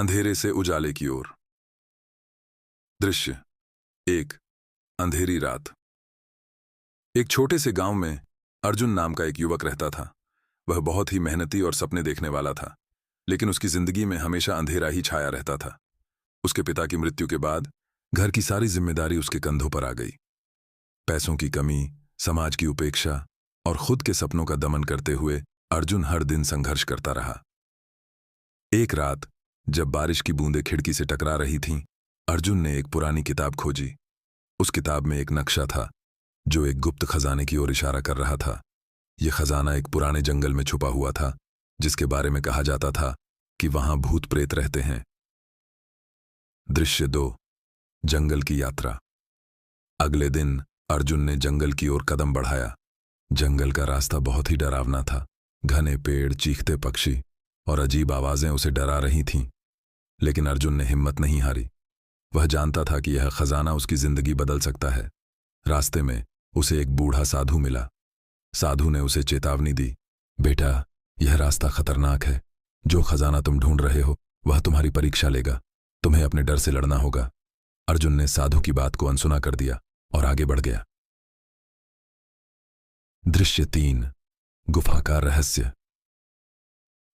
अंधेरे से उजाले की ओर। दृश्य एक, अंधेरी रात। एक छोटे से गांव में अर्जुन नाम का एक युवक रहता था। वह बहुत ही मेहनती और सपने देखने वाला था, लेकिन उसकी जिंदगी में हमेशा अंधेरा ही छाया रहता था। उसके पिता की मृत्यु के बाद घर की सारी जिम्मेदारी उसके कंधों पर आ गई। पैसों की कमी, समाज की उपेक्षा और खुद के सपनों का दमन करते हुए अर्जुन हर दिन संघर्ष करता रहा। एक रात जब बारिश की बूंदें खिड़की से टकरा रही थीं, अर्जुन ने एक पुरानी किताब खोजी। उस किताब में एक नक्शा था जो एक गुप्त खजाने की ओर इशारा कर रहा था। यह खजाना एक पुराने जंगल में छुपा हुआ था, जिसके बारे में कहा जाता था कि वहां भूत प्रेत रहते हैं। दृश्य 2, जंगल की यात्रा। अगले दिन अर्जुन ने जंगल की ओर कदम बढ़ाया। जंगल का रास्ता बहुत ही डरावना था। घने पेड़, चीखते पक्षी और अजीब आवाजें उसे डरा रही थीं, लेकिन अर्जुन ने हिम्मत नहीं हारी। वह जानता था कि यह खजाना उसकी जिंदगी बदल सकता है। रास्ते में उसे एक बूढ़ा साधु मिला। साधु ने उसे चेतावनी दी, बेटा, यह रास्ता खतरनाक है। जो खजाना तुम ढूंढ रहे हो वह तुम्हारी परीक्षा लेगा। तुम्हें अपने डर से लड़ना होगा। अर्जुन ने साधु की बात को अनसुना कर दिया और आगे बढ़ गया। दृश्य 3, गुफा का रहस्य।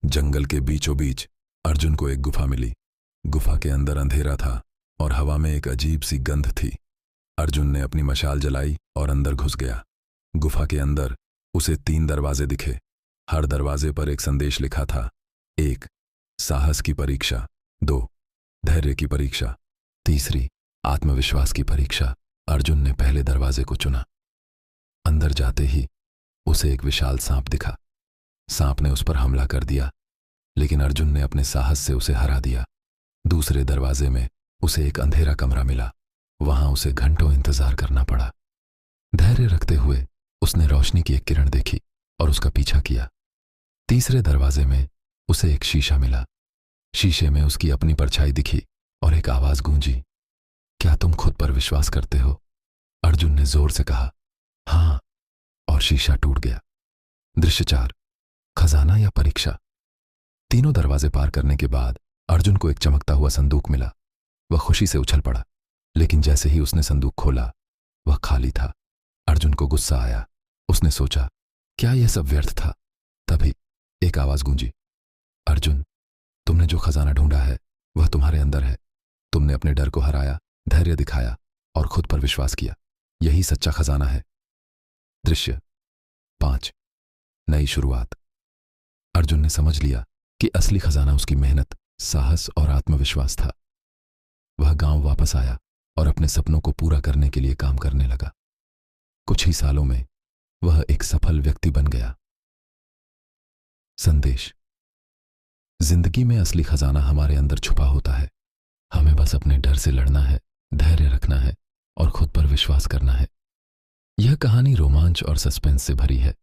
जंगल के बीचों बीच अर्जुन को एक गुफा मिली। गुफा के अंदर अंधेरा था और हवा में एक अजीब सी गंध थी। अर्जुन ने अपनी मशाल जलाई और अंदर घुस गया। गुफा के अंदर उसे 3 दरवाजे दिखे। हर दरवाजे पर एक संदेश लिखा था। 1, साहस की परीक्षा। 2, धैर्य की परीक्षा। 3, आत्मविश्वास की परीक्षा। अर्जुन ने पहले दरवाजे को चुना। अंदर जाते ही उसे एक विशाल सांप दिखा। सांप ने उस पर हमला कर दिया, लेकिन अर्जुन ने अपने साहस से उसे हरा दिया। दूसरे दरवाजे में उसे एक अंधेरा कमरा मिला। वहां उसे घंटों इंतजार करना पड़ा। धैर्य रखते हुए उसने रोशनी की एक किरण देखी और उसका पीछा किया। तीसरे दरवाजे में उसे एक शीशा मिला। शीशे में उसकी अपनी परछाई दिखी और एक आवाज गूंजी, क्या तुम खुद पर विश्वास करते हो? अर्जुन ने जोर से कहा, हां, और शीशा टूट गया। दृश्य 4, खजाना या परीक्षा। तीनों दरवाजे पार करने के बाद अर्जुन को एक चमकता हुआ संदूक मिला। वह खुशी से उछल पड़ा, लेकिन जैसे ही उसने संदूक खोला वह खाली था। अर्जुन को गुस्सा आया। उसने सोचा, क्या यह सब व्यर्थ था? तभी एक आवाज गूंजी, अर्जुन, तुमने जो खजाना ढूंढा है वह तुम्हारे अंदर है। तुमने अपने डर को हराया, धैर्य दिखाया और खुद पर विश्वास किया। यही सच्चा खजाना है। दृश्य 5, नई शुरुआत। अर्जुन ने समझ लिया कि असली खजाना उसकी मेहनत, साहस और आत्मविश्वास था। वह गांव वापस आया और अपने सपनों को पूरा करने के लिए काम करने लगा। कुछ ही सालों में वह एक सफल व्यक्ति बन गया। संदेश: जिंदगी में असली खजाना हमारे अंदर छुपा होता है। हमें बस अपने डर से लड़ना है, धैर्य रखना है और खुद पर विश्वास करना है। यह कहानी रोमांच और सस्पेंस से भरी है,